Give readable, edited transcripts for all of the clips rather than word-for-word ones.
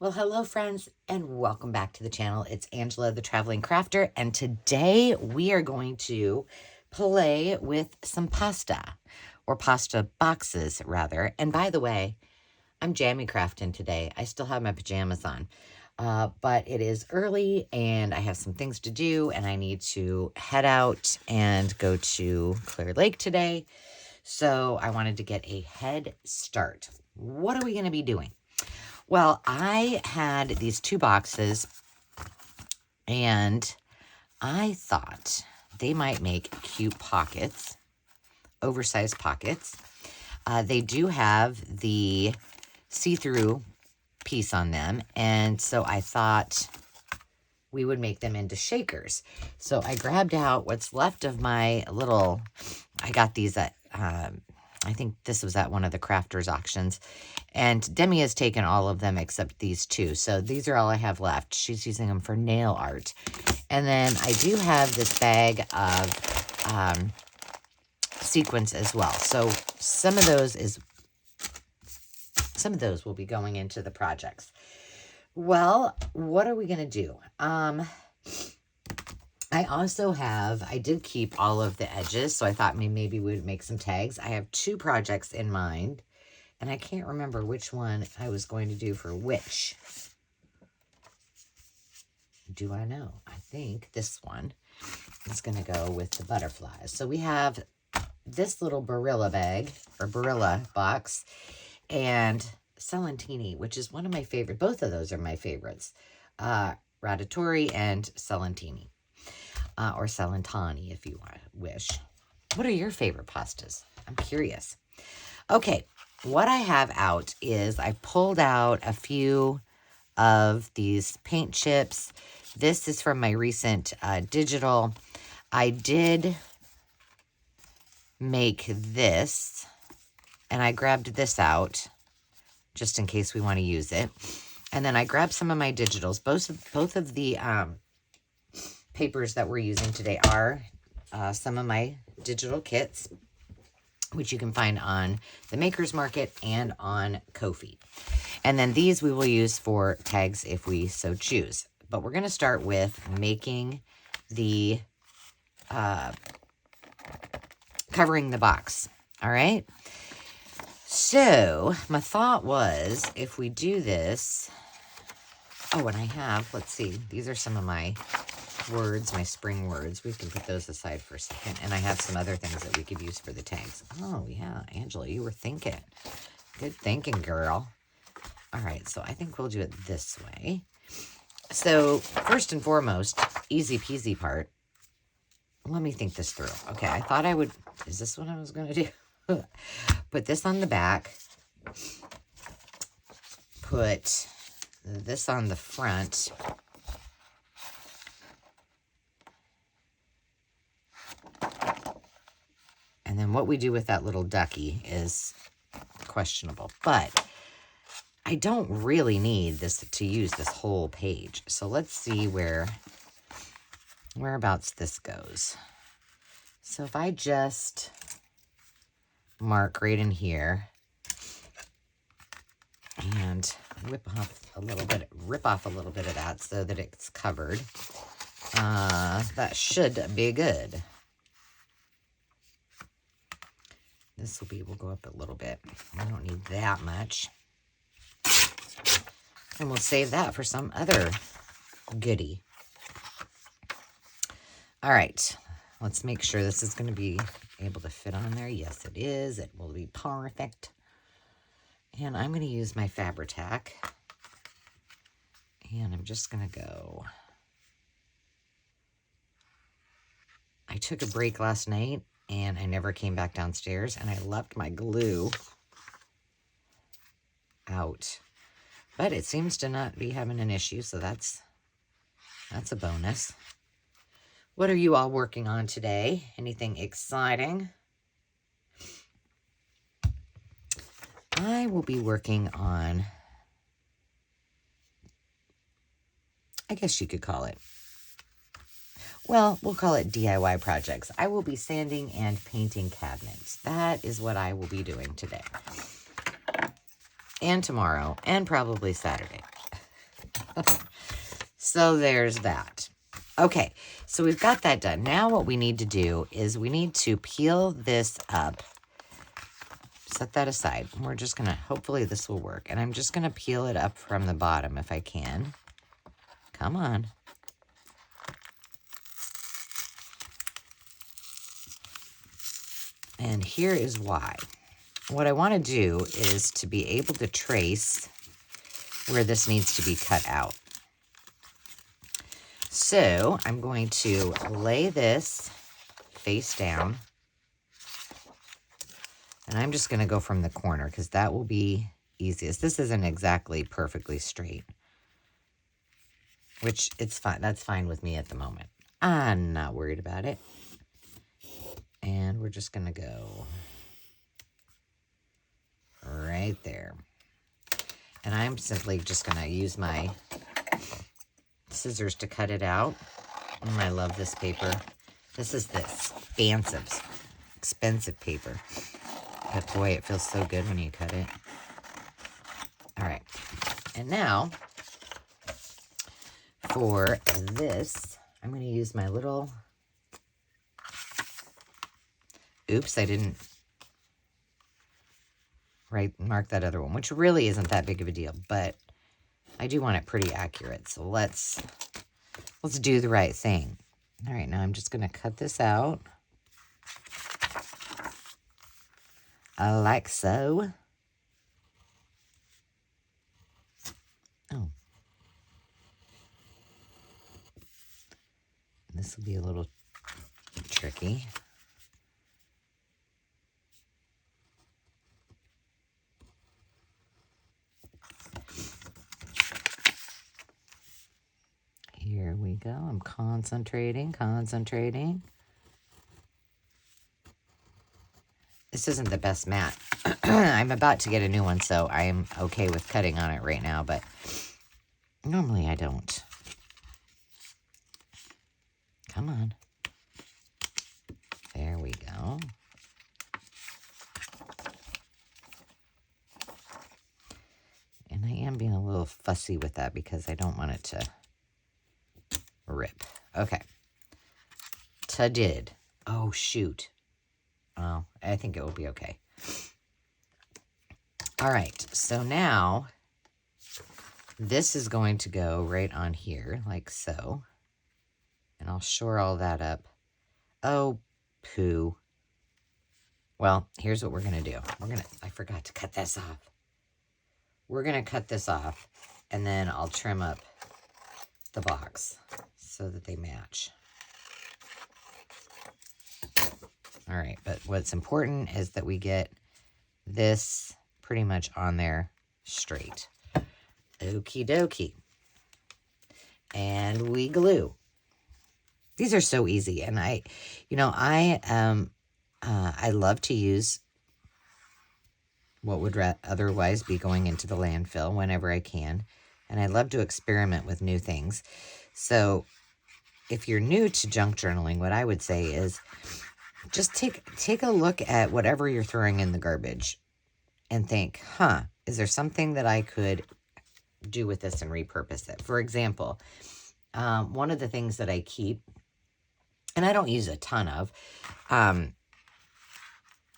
Well, hello friends, and welcome back to the channel. It's Angela, the Traveling Crafter, and today we are going to play with some pasta, or pasta boxes, rather. And by the way, I'm jammy crafting today. I still have my pajamas on, but it is early, and I have some things to do, and I need to head out and go to Clear Lake today. So I wanted to get a head start. What are we going to be doing? Well, I had these two boxes, and I thought they might make cute pockets, oversized pockets. They do have the see-through piece on them, and so I thought we would make them into shakers. So I grabbed out what's left of my little, I got these at, I think this was at one of the crafters auctions. And Demi has taken all of them except these two. So these are all I have left. She's using them for nail art. And then I do have this bag of sequins as well. So some of those will be going into the projects. Well, what are we going to do? I did keep all of the edges, so I thought maybe we would make some tags. I have two projects in mind, and I can't remember which one I was going to do for which. Do I know? I think this one is going to go with the butterflies. So we have this little Barilla bag, or Barilla box, and Celentini, which is one of my favorite. Both of those are my favorites. Raditori and Celentini. Or Celentani, if you wish. What are your favorite pastas? I'm curious. Okay, what I have out is I pulled out a few of these paint chips. This is from my recent digital. I did make this, and I grabbed this out just in case we want to use it. And then I grabbed some of my digitals. Both of the papers that we're using today are some of my digital kits, which you can find on the Maker's Market and on Ko-fi. And then these we will use for tags if we so choose. But we're going to start with making the covering the box. All right. So my thought was, if we do this, and I have, let's see, these are some of my words, my spring words. We can put those aside for a second. And I have some other things that we could use for the tags. Oh, yeah, Angela, you were thinking. Good thinking, girl. All right, so I think we'll do it this way. So first and foremost, easy peasy part. Let me think this through. Okay, I thought I would, is this what I was going to do? Put this on the back. Put this on the front. And then what we do with that little ducky is questionable. But I don't really need this to use this whole page. So let's see whereabouts this goes. So if I just mark right in here and rip off a little bit of that so that it's covered, that should be good. This will go up a little bit. I don't need that much. And we'll save that for some other goodie. All right. Let's make sure this is going to be able to fit on there. Yes, it is. It will be perfect. And I'm going to use my Fabri-Tac. And I'm just going to go. I took a break last night, and I never came back downstairs, and I left my glue out. But it seems to not be having an issue, so that's a bonus. What are you all working on today? Anything exciting? I will be working on, I guess you could call it, well, we'll call it DIY projects. I will be sanding and painting cabinets. That is what I will be doing today. And tomorrow, and probably Saturday. So there's that. Okay, so we've got that done. Now what we need to do is we need to peel this up. Set that aside. We're just going to, hopefully this will work. And I'm just going to peel it up from the bottom if I can. Come on. And here is why. What I want to do is to be able to trace where this needs to be cut out. So I'm going to lay this face down. And I'm just going to go from the corner because that will be easiest. This isn't exactly perfectly straight, which it's fine. That's fine with me at the moment. I'm not worried about it. And we're just going to go right there. And I'm simply just going to use my scissors to cut it out. I love this paper. This is this expensive paper. But boy, it feels so good when you cut it. All right. And now, for this, I'm going to use my little... Oops, I didn't mark that other one, which really isn't that big of a deal, but I do want it pretty accurate. So let's do the right thing. All right, now I'm just going to cut this out. Like so. Oh. This will be a little tricky. Here we go. I'm concentrating. This isn't the best mat. I'm about to get a new one, so I'm okay with cutting on it right now, but normally I don't. Come on. There we go. And I am being a little fussy with that because I don't want it to rip. Okay. Ta-did. Oh, shoot. Oh, I think it will be okay. All right. So now this is going to go right on here like so. And I'll shore all that up. Oh, poo. Well, here's what we're going to do. I forgot to cut this off. We're going to cut this off, and then I'll trim up the box so that they match. All right, but what's important is that we get this pretty much on there straight. Okie dokie. And we glue. These are so easy, and I love to use what would otherwise be going into the landfill whenever I can, and I love to experiment with new things. So if you're new to junk journaling, what I would say is just take a look at whatever you're throwing in the garbage and think, is there something that I could do with this and repurpose it? For example, one of the things that I keep, and I don't use a ton of,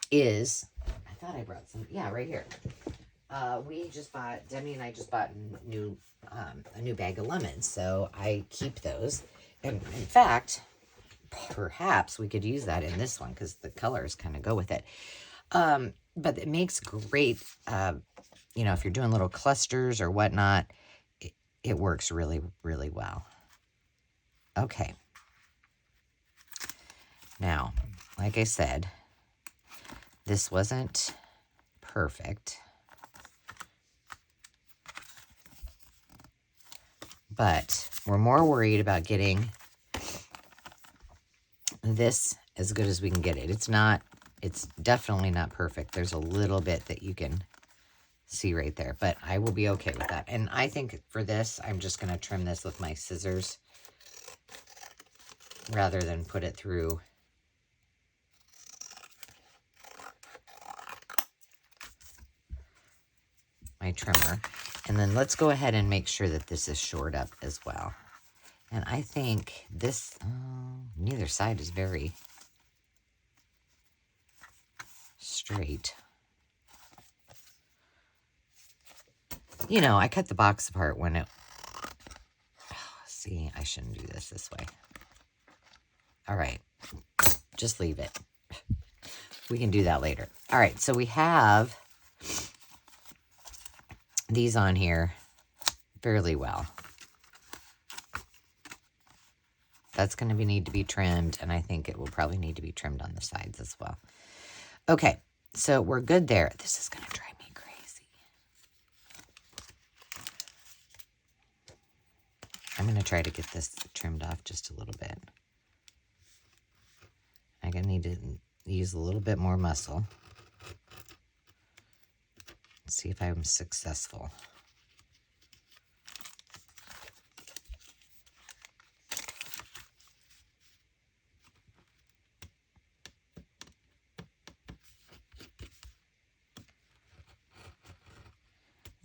is, I thought I brought some, yeah, right here. Demi and I just bought a new bag of lemons, so I keep those. And in fact, perhaps we could use that in this one because the colors kind of go with it. But it makes great, if you're doing little clusters or whatnot, it works really, really well. Okay. Now, like I said, this wasn't perfect, but we're more worried about getting this as good as we can get it. It's definitely not perfect. There's a little bit that you can see right there, but I will be okay with that. And I think for this, I'm just going to trim this with my scissors rather than put it through my trimmer. And then let's go ahead and make sure that this is shored up as well. And I think this, neither side is very straight. You know, I cut the box apart when it, see, I shouldn't do this way. All right, just leave it. We can do that later. All right, so we have these on here fairly well. That's going to need to be trimmed, and I think it will probably need to be trimmed on the sides as well. Okay, so we're good there. This is going to drive me crazy. I'm going to try to get this trimmed off just a little bit. I'm going to need to use a little bit more muscle. Let's see if I'm successful.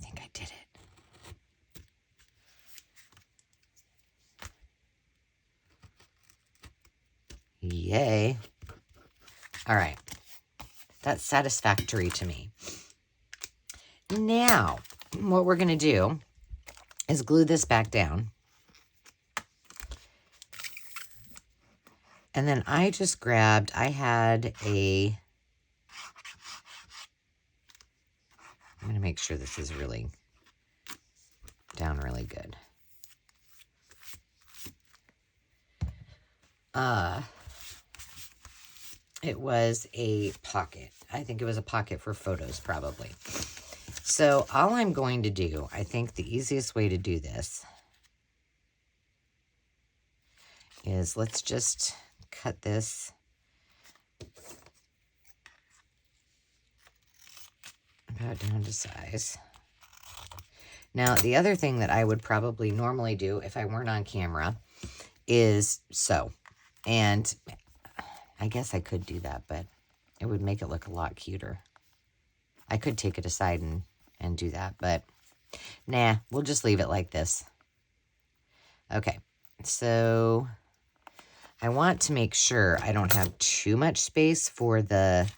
I think I did it. Yay. All right. That's satisfactory to me. Now, what we're going to do is glue this back down. And then I just grabbed, I had a, I'm going to make sure this is really down really good. It was a pocket. I think it was a pocket for photos, probably. So all I'm going to do, I think the easiest way to do this is let's just cut this about down to size. Now, the other thing that I would probably normally do if I weren't on camera is sew. And I guess I could do that, but it would make it look a lot cuter. I could take it aside and do that, but nah, we'll just leave it like this. Okay, so I want to make sure I don't have too much space for the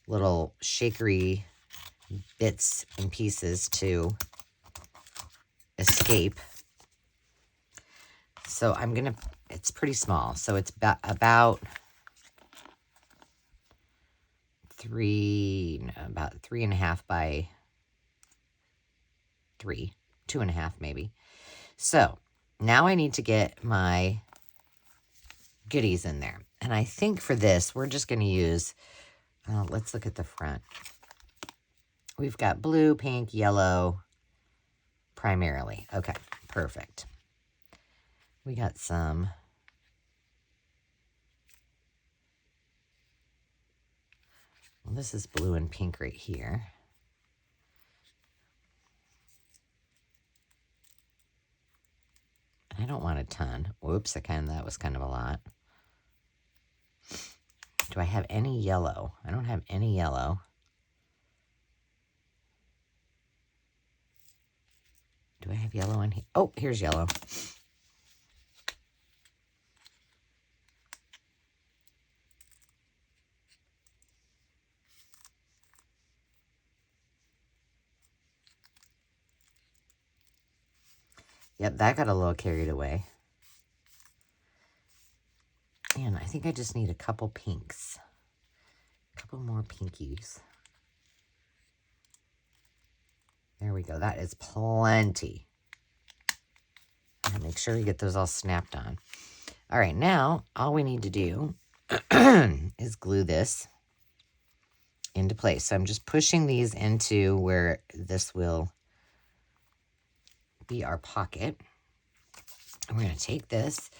little shakery bits and pieces to escape. So I'm gonna, it's pretty small, so it's about 3.5 by 3, 2.5 maybe. So now I need to get my goodies in there. And I think for this, we're just going to use, let's look at the front. We've got blue, pink, yellow, primarily. Okay, perfect. We got some. Well, this is blue and pink right here. I don't want a ton. Whoops, that was kind of a lot. Do I have any yellow? I don't have any yellow. Do I have yellow in here? Oh, here's yellow. Yep, that got a little carried away. And I think I just need a couple pinks. A couple more pinkies. There we go. That is plenty. And make sure you get those all snapped on. All right, now all we need to do is glue this into place. So I'm just pushing these into where this will be our pocket. And we're going to take this.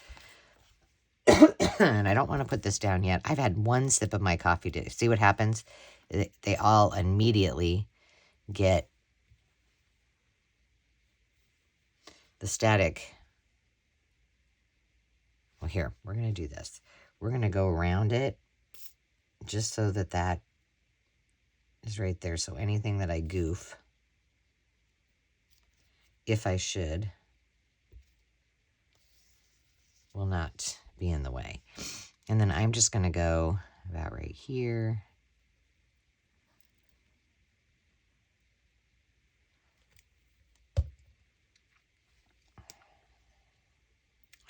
And I don't want to put this down yet. I've had one sip of my coffee today. See what happens? They all immediately get the static. Well, here, we're going to do this. We're going to go around it just so that that is right there. So anything that I goof if I should, will not be in the way. And then I'm just going to go about right here.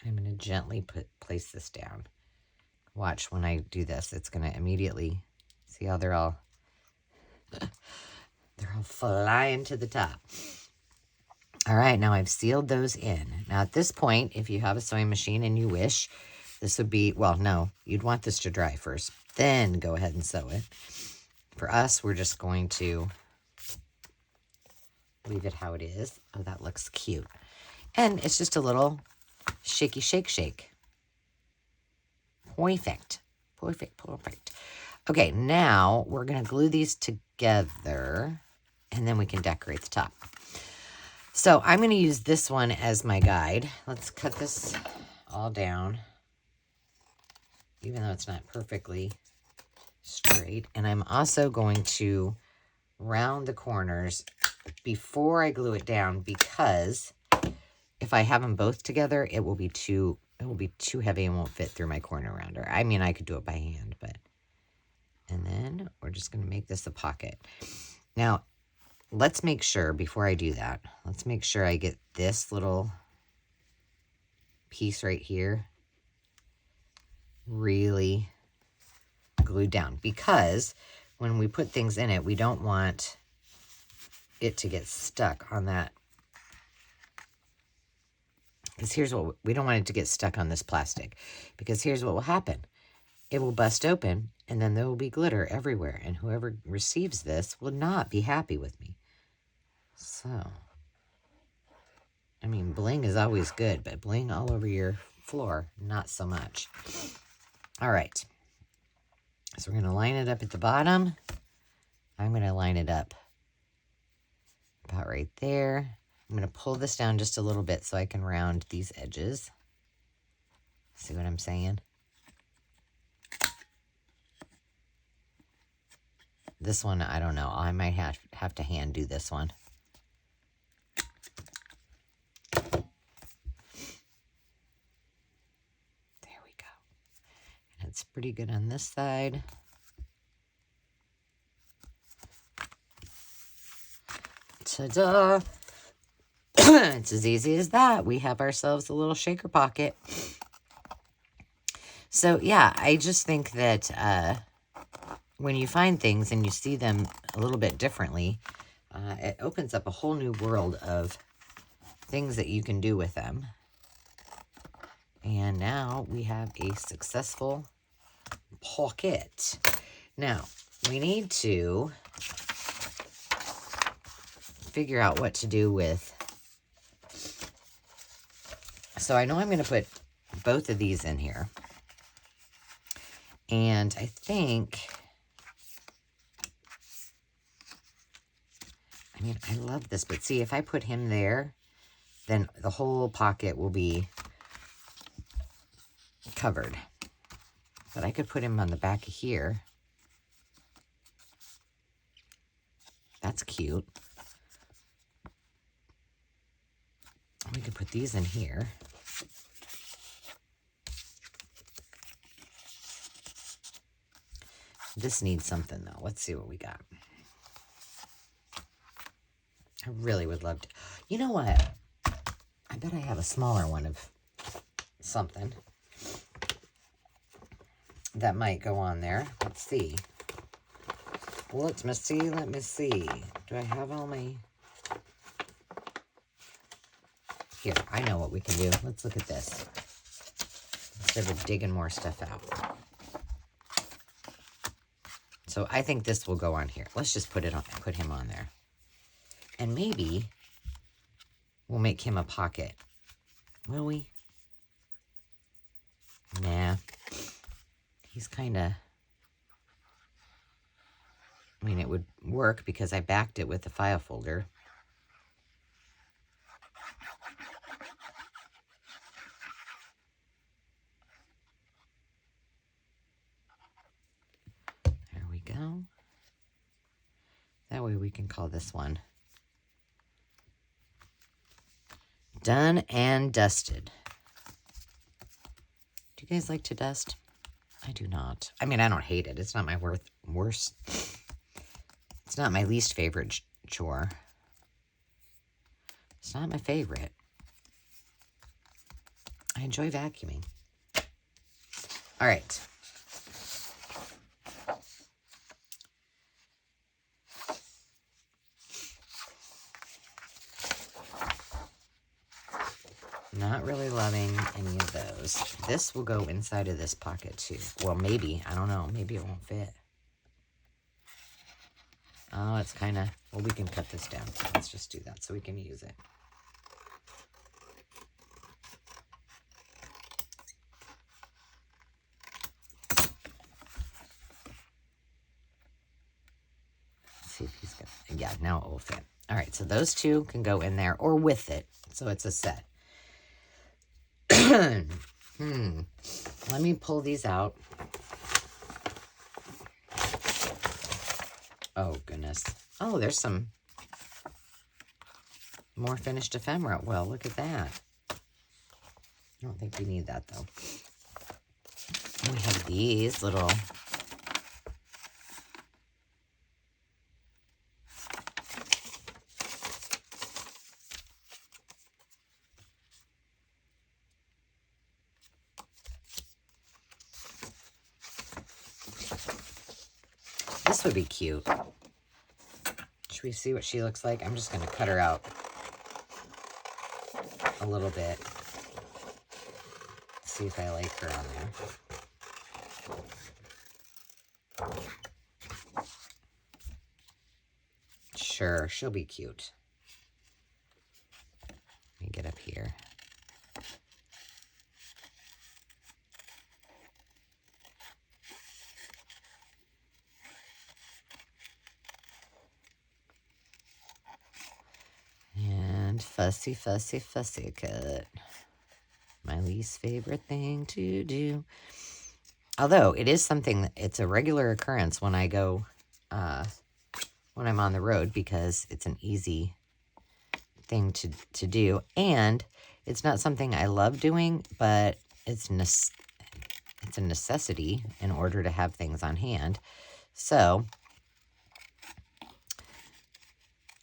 I'm going to gently place this down. Watch when I do this, it's going to immediately, see how they're all flying to the top. All right, now I've sealed those in. Now at this point, if you have a sewing machine and you wish, this would be, well, no, you'd want this to dry first, then go ahead and sew it. For us, we're just going to leave it how it is. Oh, that looks cute. And it's just a little shaky shake. Perfect. Perfect. Okay, now we're going to glue these together, and then we can decorate the top. So I'm going to use this one as my guide. Let's cut this all down, even though it's not perfectly straight. And I'm also going to round the corners before I glue it down, because if I have them both together, it will be too heavy and won't fit through my corner rounder. I mean, I could do it by hand, but... And then we're just going to make this a pocket. Now, let's make sure, before I do that, let's make sure I get this little piece right here really glued down. Because when we put things in it, we don't want it to get stuck on that. Because here's what, we don't want it to get stuck on this plastic. Because here's what will happen. It will bust open, and then there will be glitter everywhere. And whoever receives this will not be happy with me. So, I mean, bling is always good, but bling all over your floor, not so much. All right. So we're going to line it up at the bottom. I'm going to line it up about right there. I'm going to pull this down just a little bit so I can round these edges. See what I'm saying? This one, I don't know. I might have to hand do this one. There we go. And it's pretty good on this side. Ta-da! It's as easy as that. We have ourselves a little shaker pocket. So, yeah, I just think that... when you find things and you see them a little bit differently, it opens up a whole new world of things that you can do with them. And now we have a successful pocket. Now, we need to figure out what to do with... So I know I'm going to put both of these in here. And I think... I mean, I love this, but see, if I put him there, then the whole pocket will be covered. But I could put him on the back of here. That's cute. We could put these in here. This needs something, though. Let's see what we got. I really would love to. You know what? I bet I have a smaller one of something that might go on there. Let's see. Let me see. Do I have all my... Here, I know what we can do. Let's look at this. Instead of digging more stuff out. So I think this will go on here. Let's just put him on there. And maybe we'll make him a pocket. Will we? Nah. He's kind of... I mean, it would work because I backed it with the file folder. There we go. That way we can call this one Done and dusted. Do you guys like to dust? I do not. I mean, I don't hate it. It's not my worst. It's not my least favorite chore. It's not my favorite. I enjoy vacuuming. All right. Not really loving any of those. This will go inside of this pocket too. Well, maybe. I don't know. Maybe it won't fit. Oh, it's kind of... Well, we can cut this down. So let's just do that so we can use it. Let's see if he's got... Yeah, now it will fit. All right, so those two can go in there or with it. So it's a set. Let me pull these out. Oh, goodness. Oh, there's some more finished ephemera. Well, look at that. I don't think we need that, though. And we have these little... This would be cute. Should we see what she looks like? I'm just going to cut her out a little bit. See if I like her on there. Sure, she'll be cute. Let me get up here. Fussy, fussy, fussy cut. My least favorite thing to do. Although it is something, it's a regular occurrence when I go, when I'm on the road, because it's an easy thing to do. And it's not something I love doing, but it's a necessity in order to have things on hand. So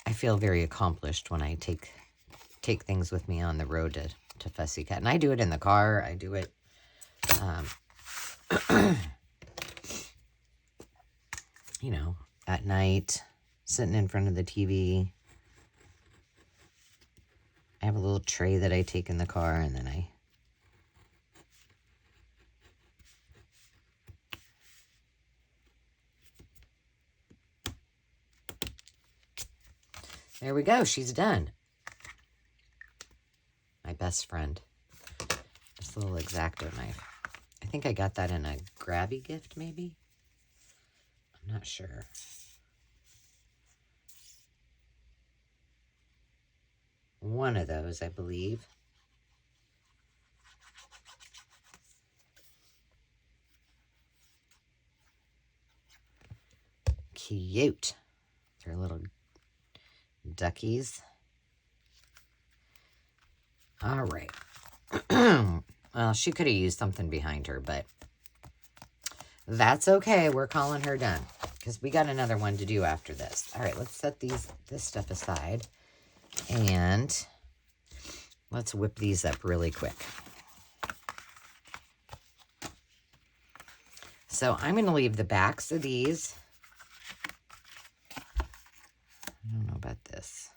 I feel very accomplished when I take things with me on the road to fussy cut. And I do it in the car. I do it you know, at night, sitting in front of the TV. I have a little tray that I take in the car, and then there we go. She's done. My best friend. This little X-Acto knife. I think I got that in a grabby gift, maybe? I'm not sure. One of those, I believe. Cute. They're little duckies. All right. Well, she could have used something behind her, but that's okay. We're calling her done because we got another one to do after this. All right, let's set this stuff aside and let's whip these up really quick. So I'm going to leave the backs of these. I don't know about this.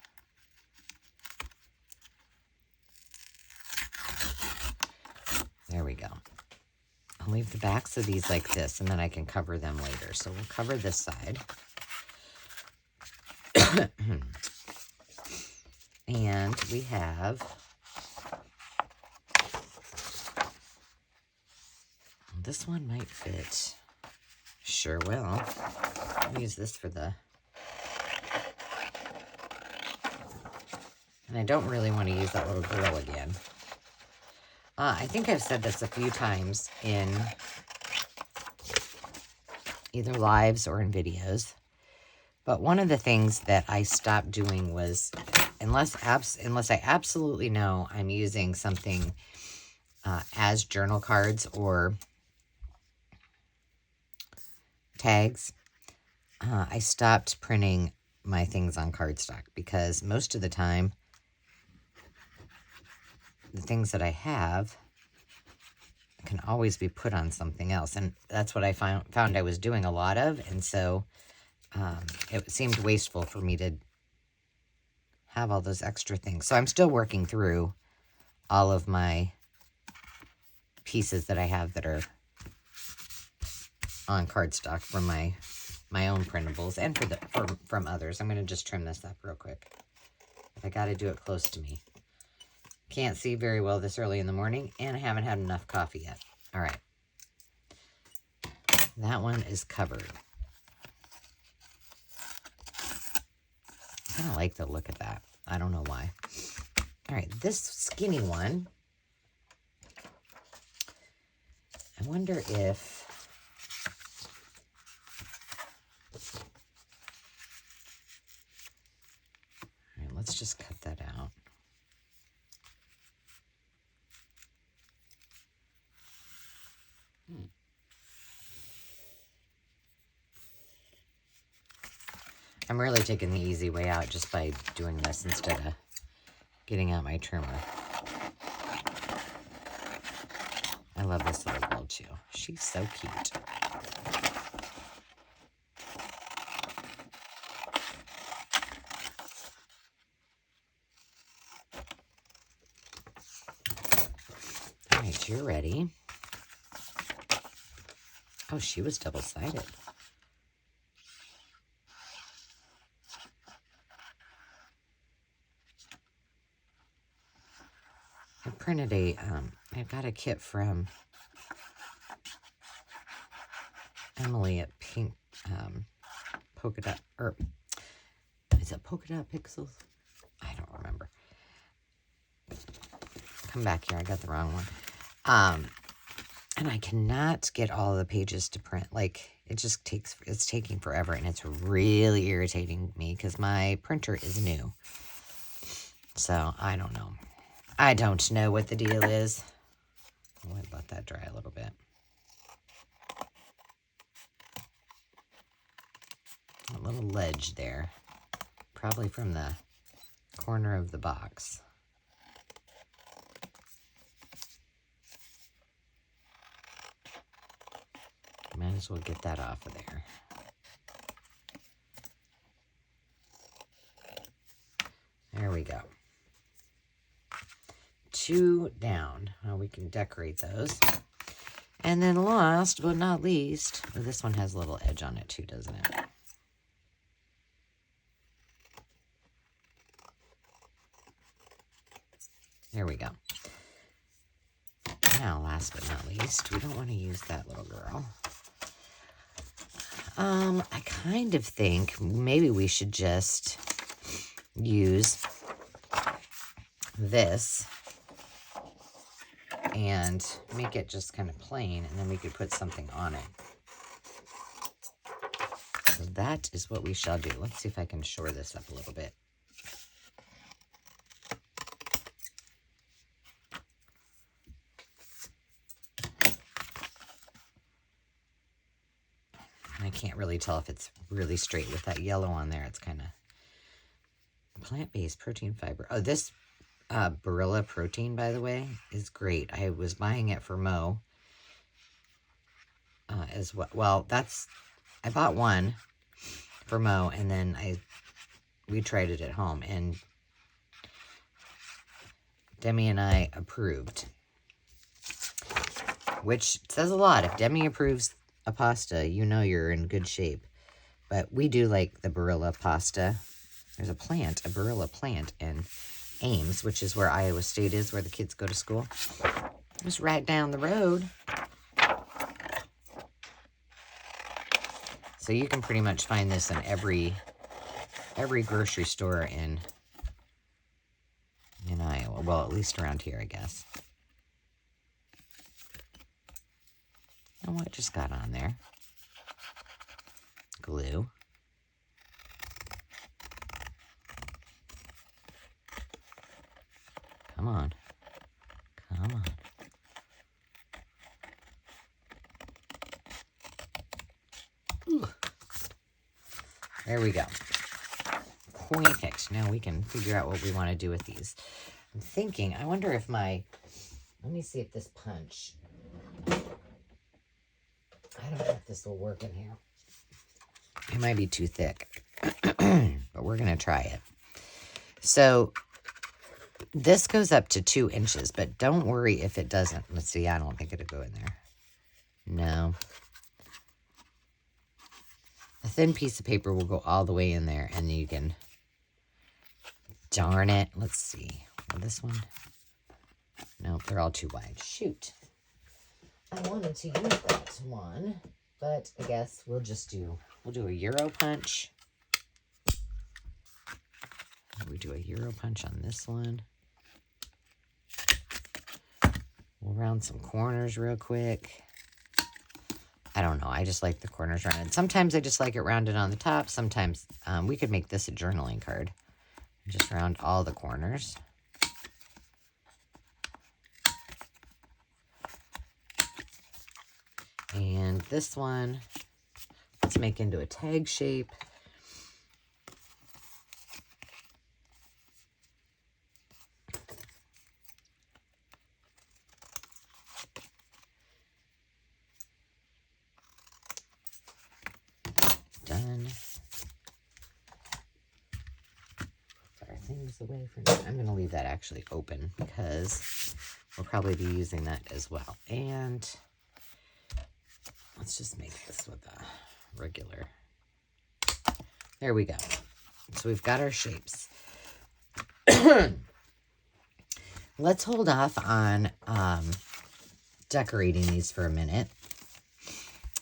There we go. I'll leave the backs of these like this, and then I can cover them later. So we'll cover this side. And we have... This one might fit. Sure will. I'll use this for the... And I don't really want to use that little girl again. I think I've said this a few times in either lives or in videos. But one of the things that I stopped doing was unless I absolutely know I'm using something as journal cards or tags, I stopped printing my things on cardstock because most of the time, the things that I have can always be put on something else. And that's what I found I was doing a lot of. And so it seemed wasteful for me to have all those extra things. So I'm still working through all of my pieces that I have that are on cardstock from my own printables and from others. I'm going to just trim this up real quick. But I got to do it close to me. Can't see very well this early in the morning, and I haven't had enough coffee yet. All right. That one is covered. I kind of like the look of that. I don't know why. All right, this skinny one, I wonder if... All right, let's just cut that out. I'm really taking the easy way out just by doing this instead of getting out my trimmer. I love this little girl too. She's so cute. All right, you're ready. Oh, she was double-sided. I printed I got a kit from Emily at Pink, Polka Dot, or is it Polka Dot Pixels? I don't remember. Come back here, I got the wrong one. And I cannot get all the pages to print. Like, it's taking forever, and it's really irritating me because my printer is new. So, I don't know. I don't know what the deal is. I'm going to let that dry a little bit. A little ledge there. Probably from the corner of the box. Might as well get that off of there. There we go. 2 down. Well, we can decorate those. And then last but not least, oh, this one has a little edge on it too, doesn't it? There we go. Now, last but not least, we don't want to use that little girl. I kind of think maybe we should just use this and make it just kind of plain, and then we could put something on it. So that is what we shall do. Let's see if I can shore this up a little bit. I can't really tell if it's really straight with that yellow on there. It's kind of plant-based protein fiber. Oh, this Barilla protein, by the way, is great. I was buying it for Mo as well. Well, I bought one for Mo, and then we tried it at home, and Demi and I approved, which says a lot. If Demi approves a pasta, you know you're in good shape. But we do like the Barilla pasta. There's a Barilla plant in Ames, which is where Iowa State is, where the kids go to school. Just right down the road. So you can pretty much find this in every grocery store in Iowa. Well, at least around here, I guess. And what just got on there? Glue. Come on. Come on. Ooh. There we go. Perfect. Now we can figure out what we want to do with these. I'm thinking, I wonder if let me see if this punch, I don't know if this will work in here. It might be too thick, but we're going to try it. So this goes up to 2 inches, but don't worry if it doesn't. Let's see, I don't think it'll go in there. No. A thin piece of paper will go all the way in there, and you can, darn it. Let's see. Well, this one, nope, they're all too wide. Shoot. I wanted to use that one, but I guess we'll do a Euro punch. We do a Euro punch on this one. We'll round some corners real quick. I don't know. I just like the corners rounded. Sometimes I just like it rounded on the top. Sometimes we could make this a journaling card. Just round all the corners. And this one, let's make into a tag shape. Done. Put our things away for now. I'm going to leave that actually open because we'll probably be using that as well. And let's just make this with a regular. There we go. So we've got our shapes. Let's hold off on decorating these for a minute.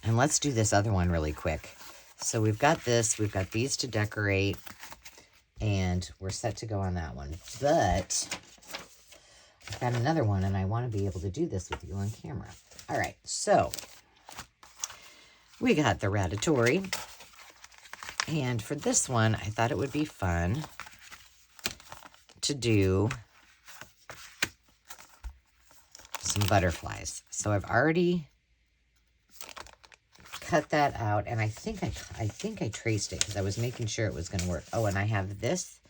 And let's do this other one really quick. So we've got this, we've got these to decorate, and we're set to go on that one. But I've got another one, and I want to be able to do this with you on camera. All right, so we got the Ratatouille. And for this one, I thought it would be fun to do some butterflies. So I've already cut that out, and I think I traced it because I was making sure it was going to work. Oh, and I have this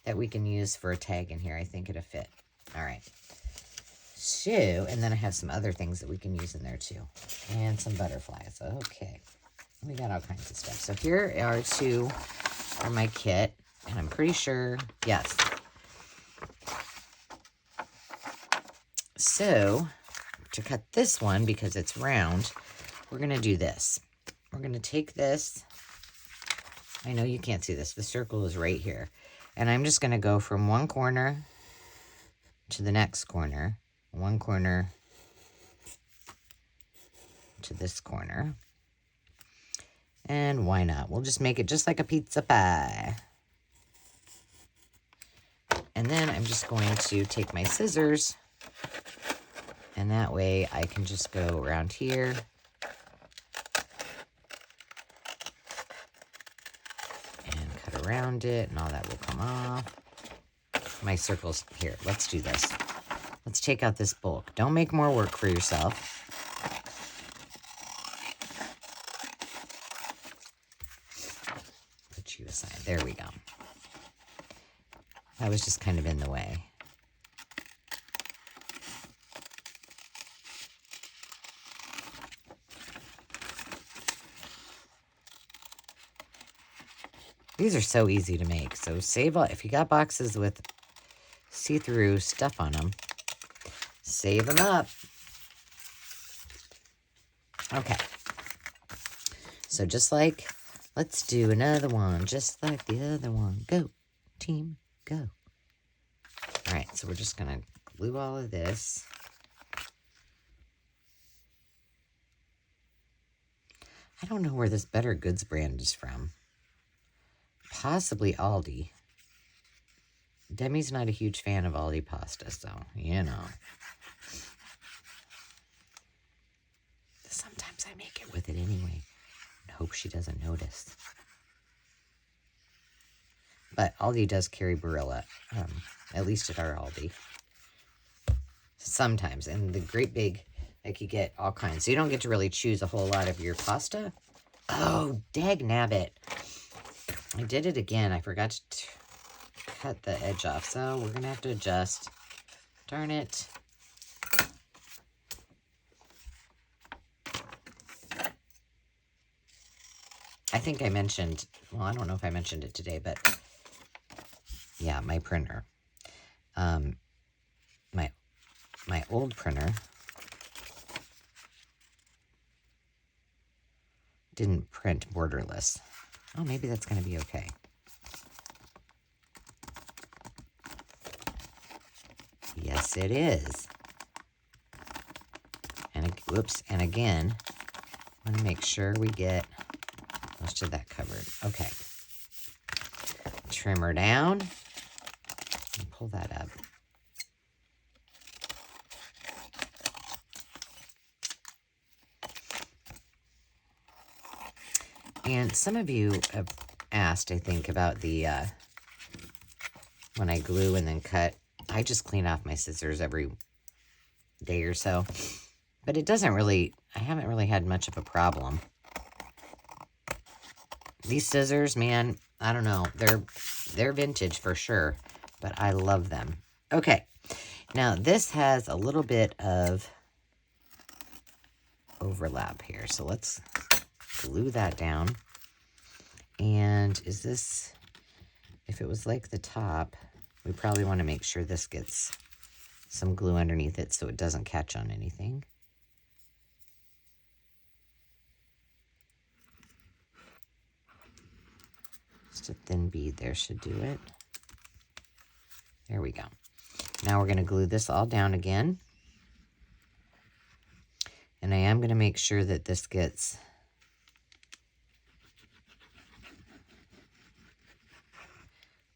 that we can use for a tag in here. I think it'll fit. All right. So, and then I have some other things that we can use in there too. And some butterflies. Okay. We got all kinds of stuff. So here are my kit, and I'm pretty sure, yes. So, to cut this one, because it's round, we're going to do this. We're going to take this. I know you can't see this. The circle is right here. And I'm just going to go from one corner to the next corner. One corner to this corner. And why not? We'll just make it just like a pizza pie. And then I'm just going to take my scissors. And that way I can just go around here. Around it, and all that will come off. My circles here. Let's do this. Let's take out this bulk. Don't make more work for yourself. Put you aside. There we go. That was just kind of in the way. These are so easy to make. So save all, if you got boxes with see-through stuff on them, save them up. Okay. So just like, let's do another one, just like the other one. Go, team, go. All right, so we're just going to glue all of this. I don't know where this Better Goods brand is from. Possibly Aldi. Demi's not a huge fan of Aldi pasta, so, you know. Sometimes I make it with it anyway. I hope she doesn't notice. But Aldi does carry Barilla, at least at our Aldi. sometimes. And the great big, like you get all kinds. So you don't get to really choose a whole lot of your pasta. Oh, dag nabbit. I did it again. I forgot to cut the edge off. So we're going to have to adjust. Darn it. I think I mentioned, well, I don't know if I mentioned it today, but yeah, my printer. My old printer didn't print borderless. Oh, maybe that's going to be okay. Yes, it is. And whoops, and again, I want to make sure we get most of that covered. Okay. Trimmer down and pull that up. And some of you have asked, I think, about the, when I glue and then cut, I just clean off my scissors every day or so. But it doesn't really, I haven't really had much of a problem. These scissors, man, I don't know. They're vintage for sure, but I love them. Okay, now this has a little bit of overlap here. So let's glue that down. And is this, if it was like the top, we probably want to make sure this gets some glue underneath it so it doesn't catch on anything. Just a thin bead there should do it. There we go. Now we're going to glue this all down again. And I am going to make sure that this gets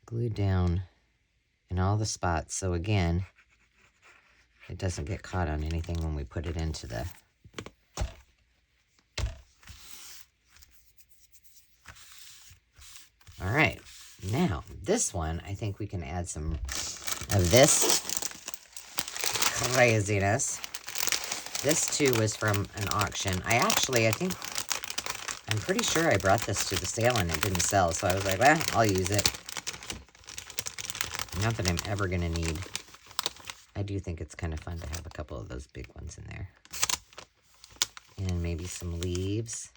glued down in all the spots. So again, it doesn't get caught on anything when we put it into the all right. Now, this one, I think we can add some of this craziness. This, too, was from an auction. I'm pretty sure I brought this to the sale and it didn't sell. So I was like, well, I'll use it. Not that I'm ever going to need. I do think it's kind of fun to have a couple of those big ones in there. And maybe some leaves.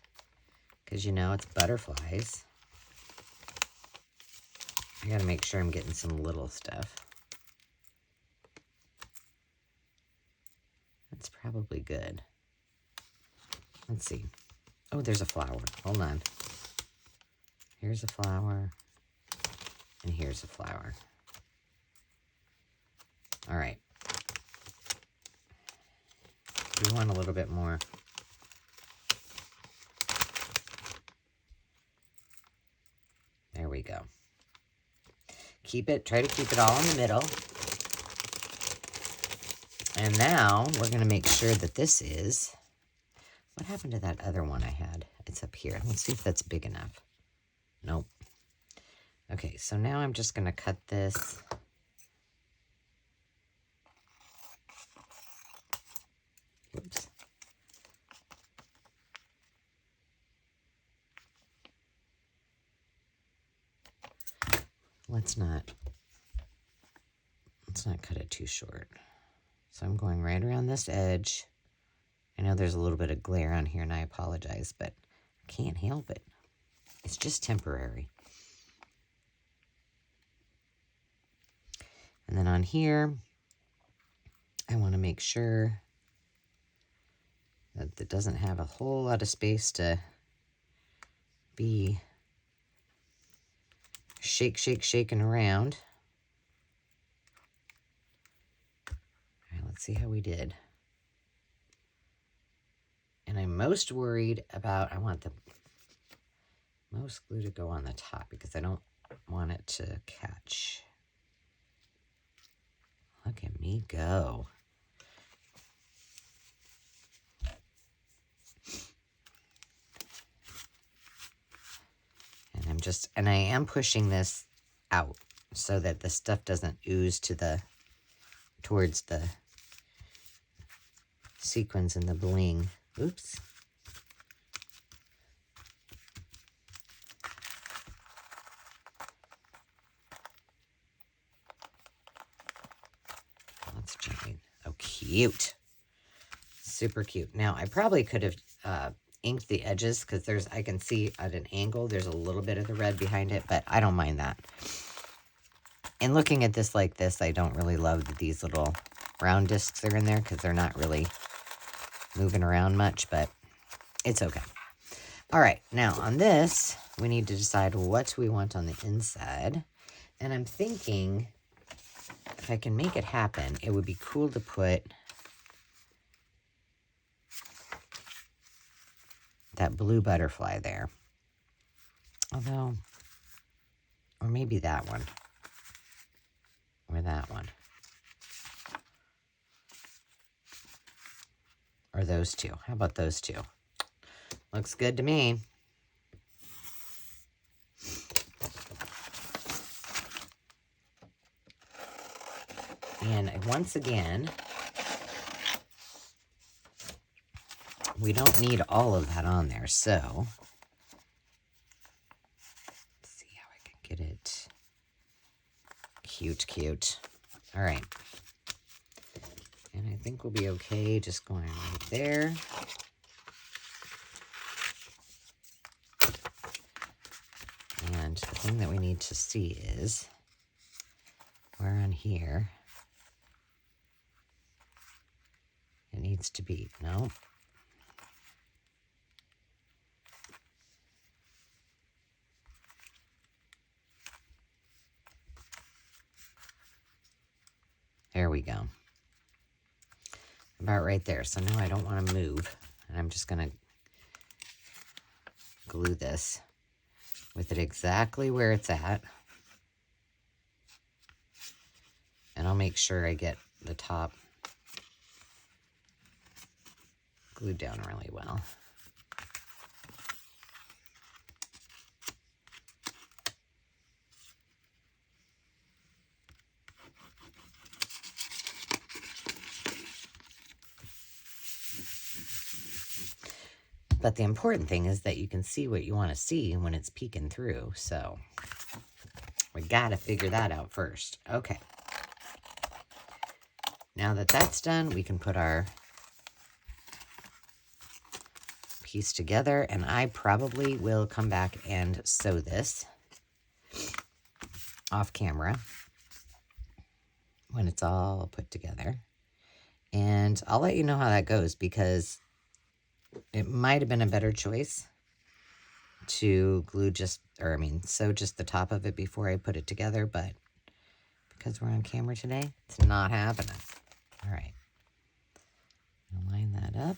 Because, you know, it's butterflies. I got to make sure I'm getting some little stuff. That's probably good. Let's see. Oh, there's a flower. Hold on. Here's a flower. And here's a flower. All right. We want a little bit more. There we go. Try to keep it all in the middle. And now we're going to make sure that this is, what happened to that other one I had? It's up here. Let's see if that's big enough. Nope. Okay, so now I'm just going to cut this. Oops. Let's not cut it too short. So I'm going right around this edge. I know there's a little bit of glare on here and I apologize, but I can't help it. It's just temporary. And then on here, I want to make sure that it doesn't have a whole lot of space to be shaking around. All right, let's see how we did. And I'm most worried about, I want the most glue to go on the top because I don't want it to catch. Look at me go. And I am pushing this out so that the stuff doesn't ooze towards the sequins and the bling. Oops. That's giant. Oh, cute. Super cute. Now, I probably could have inked the edges because I can see at an angle, there's a little bit of the red behind it, but I don't mind that. And looking at this like this, I don't really love that these little round discs are in there because they're not really moving around much, but it's okay. All right, now on this, we need to decide what we want on the inside. And I'm thinking if I can make it happen, it would be cool to put that blue butterfly there. Although, or maybe that one. Or that one. Or those two. How about those two? Looks good to me. And once again, we don't need all of that on there, so let's see how I can get it cute. All right. And I think we'll be okay just going right there. And the thing that we need to see is where on here it needs to be. No. There we go. About right there. So now I don't want to move. And I'm just going to glue this with it exactly where it's at. And I'll make sure I get the top glued down really well. But the important thing is that you can see what you want to see when it's peeking through. So we got to figure that out first. Okay. Now that that's done, we can put our piece together. And I probably will come back and sew this off camera when it's all put together. And I'll let you know how that goes because it might have been a better choice to glue sew just the top of it before I put it together, but because we're on camera today, it's not happening. All right. I'll line that up.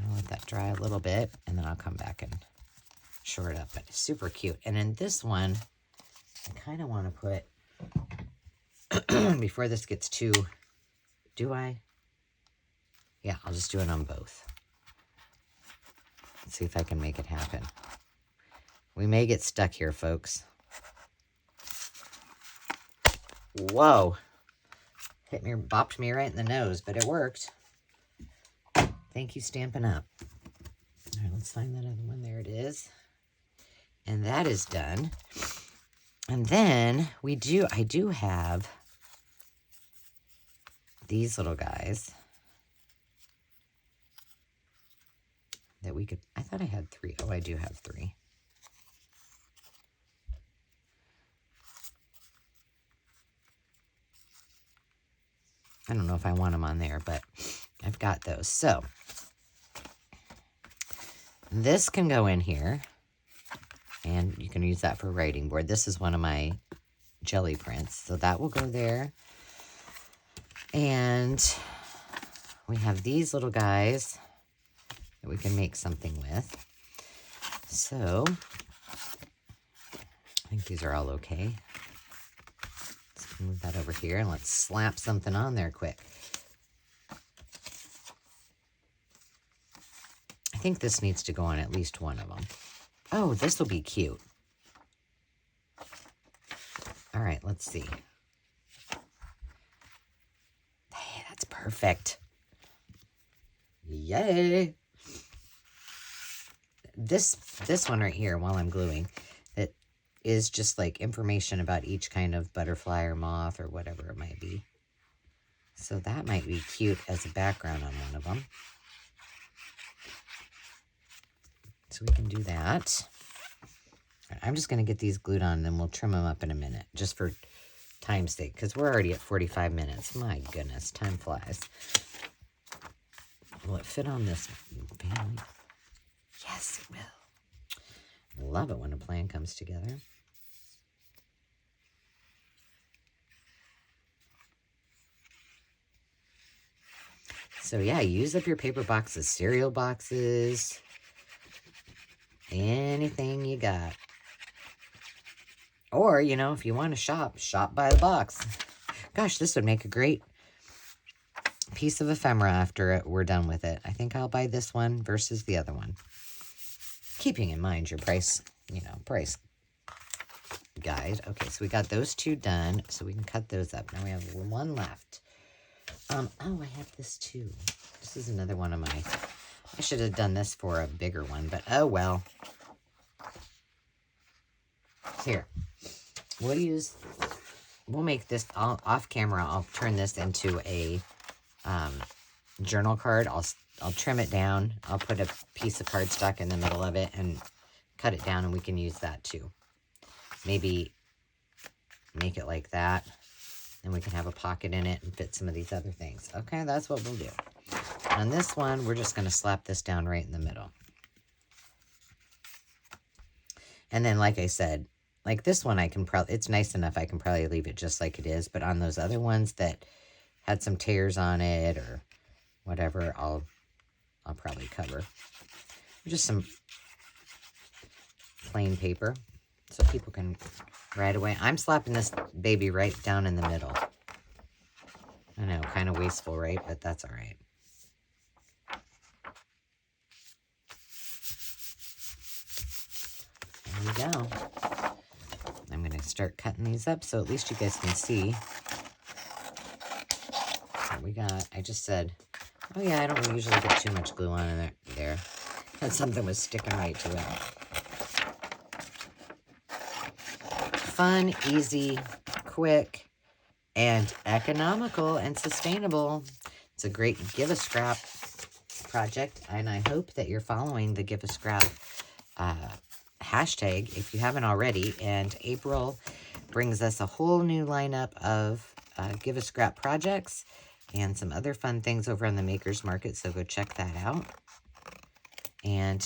I'll let that dry a little bit, and then I'll come back and shore it up. But it's super cute. And in this one, I kind of want to put before this gets too, do I? Yeah, I'll just do it on both. Let's see if I can make it happen. We may get stuck here, folks. Whoa. Hit me, bopped me right in the nose, but it worked. Thank you, Stampin' Up. All right, let's find that other one. There it is. And that is done. And then I do have these little guys that we could, I thought I had 3. Oh, I do have 3. I don't know if I want them on there, but I've got those. So this can go in here, and you can use that for writing board. This is one of my jelly prints, so that will go there. And we have these little guys that we can make something with. So I think these are all okay. Let's move that over here and let's slap something on there quick. I think this needs to go on at least one of them. Oh, this will be cute. All right, let's see. Perfect. Yay. This one right here, while I'm gluing, it is just like information about each kind of butterfly or moth or whatever it might be. So that might be cute as a background on one of them. So we can do that. I'm just going to get these glued on and then we'll trim them up in a minute, just for time's sake, because we're already at 45 minutes. My goodness, time flies. Will it fit on this family? Yes, it will. Love it when a plan comes together. So yeah, use up your paper boxes, cereal boxes, anything you got. Or, you know, if you want to shop by the box. Gosh, this would make a great piece of ephemera after we're done with it. I think I'll buy this one versus the other one. Keeping in mind your price, you know, price guide. Okay, so we got those two done, so we can cut those up. Now we have one left. Oh, I have this too. This is another one of my, I should have done this for a bigger one, but oh well. Here, we'll make this off camera. I'll turn this into a journal card. I'll trim it down. I'll put a piece of cardstock in the middle of it and cut it down, and we can use that too. Maybe make it like that, and we can have a pocket in it and fit some of these other things. Okay, that's what we'll do. On this one, we're just going to slap this down right in the middle. And then, like I said, like this one, I can probably, it's nice enough, I can probably leave it just like it is. But on those other ones that had some tears on it or whatever, I'll probably cover. Just some plain paper so people can write away. I'm slapping this baby right down in the middle. I know, kind of wasteful, right? But that's all right. There we go. I'm going to start cutting these up so at least you guys can see what we got. I just said, oh yeah, I don't usually get too much glue on in there. And something was sticking right to it. Fun, easy, quick, and economical and sustainable. It's a great Give a Scrap project, and I hope that you're following the Give a Scrap hashtag if you haven't already. And April brings us a whole new lineup of Give a Scrap projects and some other fun things over on the Makers Market, so go check that out. And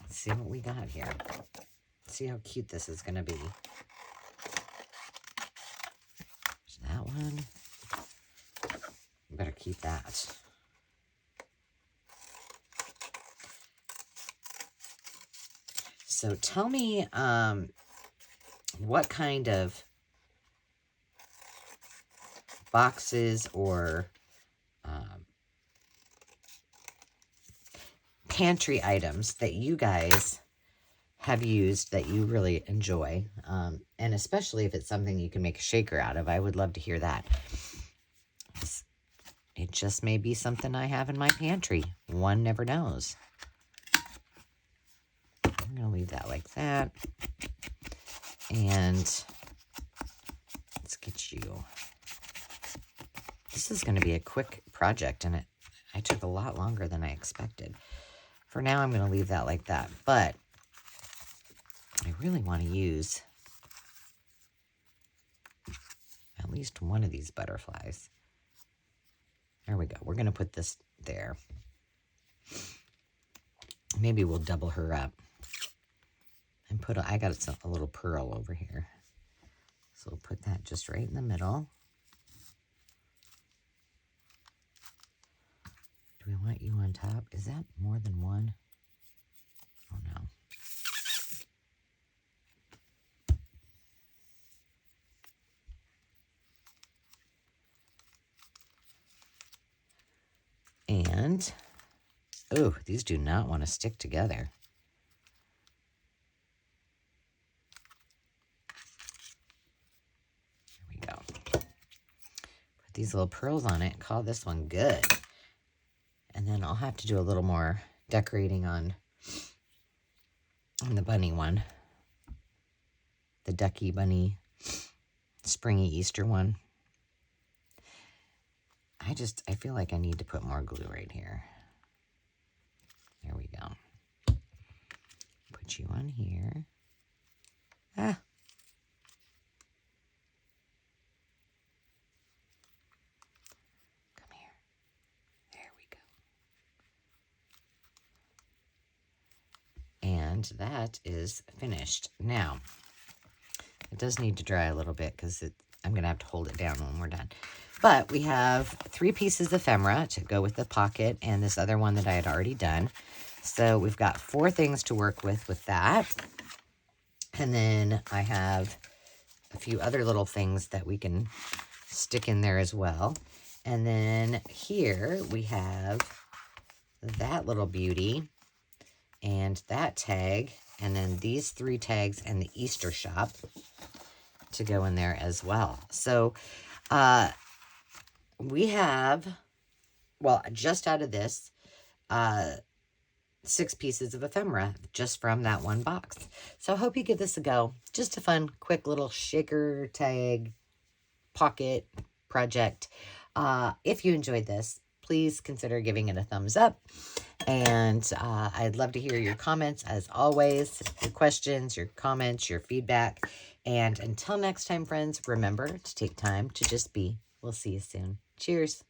let's see what we got here. See how cute this is going to be. There's that one. Better keep that. So tell me what kind of boxes or pantry items that you guys have used that you really enjoy, and especially if it's something you can make a shaker out of. I would love to hear that. It just may be something I have in my pantry. One never knows. I'm going to leave that like that. And let's get you. This is going to be a quick project, and I took a lot longer than I expected. For now, I'm going to leave that like that. But I really want to use at least one of these butterflies. There we go. We're going to put this there. Maybe we'll double her up. And put I got a little pearl over here. So we'll put that just right in the middle. Do we want you on top? Is that more than one? Oh no. And, oh, these do not want to stick together. There we go. Put these little pearls on it. Call this one good. And then I'll have to do a little more decorating on the bunny one. The ducky bunny, springy Easter one. I feel like I need to put more glue right here. There we go. Put you on here. Ah. Come here. There we go. And that is finished. Now, it does need to dry a little bit because I'm going to have to hold it down when we're done. But we have 3 pieces of ephemera to go with the pocket and this other one that I had already done. So we've got 4 things to work with that. And then I have a few other little things that we can stick in there as well. And then here we have that little beauty and that tag. And then these 3 tags and the Easter shop to go in there as well. So we have, well, just out of this, 6 pieces of ephemera just from that one box. So I hope you give this a go. Just a fun, quick little shaker tag pocket project. If you enjoyed this, please consider giving it a thumbs up. And I'd love to hear your comments, as always, your questions, your comments, your feedback. And until next time, friends, remember to take time to just be. We'll see you soon. Cheers.